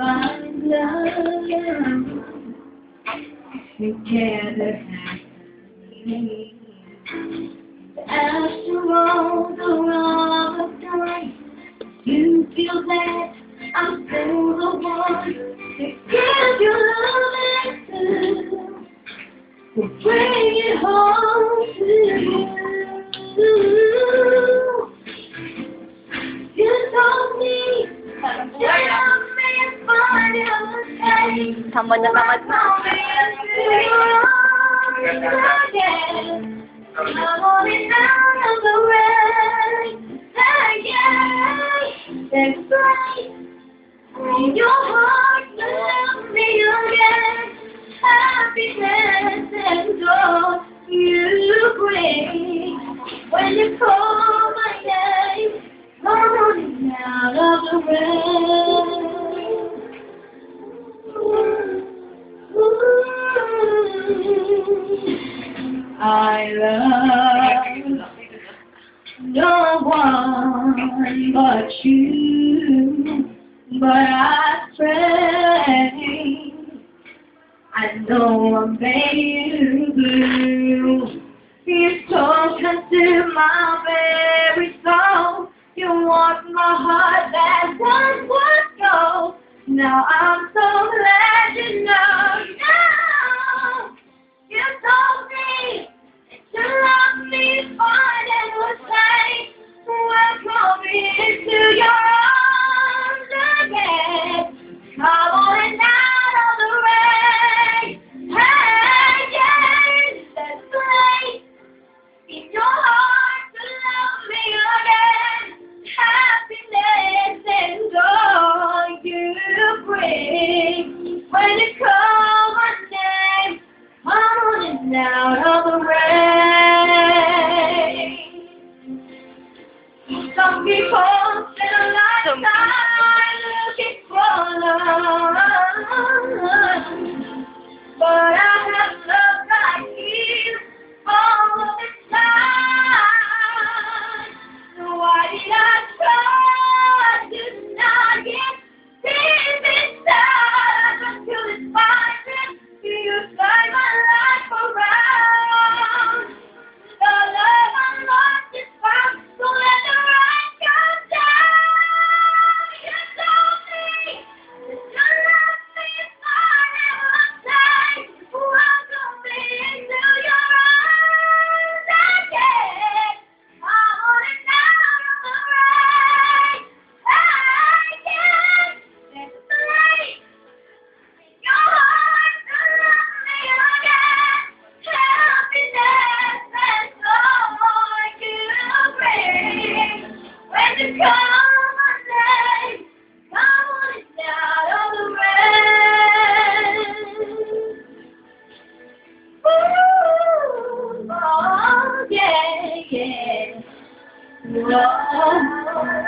find love together happily. After all the wrong I've done, you feel that I'm still the one to give you love and to bring it home to you. You told me that love me find your Sama na naman na. I want it out of the rain. That's right. In your heart, love me again. Happiness and joy you bring. When you call my name, I'm running out of the rain. I love no one but you, but I pray I know I made you blue. You talking to my very soul. You want my heart that once was gold. Now I'm so glad you know. Now you told me you love me fine and was safe. Welcome me into your arms again. Come on and out of the rain. Hey, yeah, that's right. In your heart to love me again. Happiness and joy you bring. When you call my name, I'm running out of the rain. Some people spend a lifetime looking for love, but I have love like you all of the time. So why did I try to not get deep inside until it's fine? You turn my life around. The love I lost is found, so let the rain come down. You told me that you love me fine and one time. Welcome me into your arms again. I want it out of the rain. Again, there's a place in your heart to love me again. Happiness and joy you bring. When you call my name, I want it out of the rain. Ooh, oh, yeah, yeah. Love.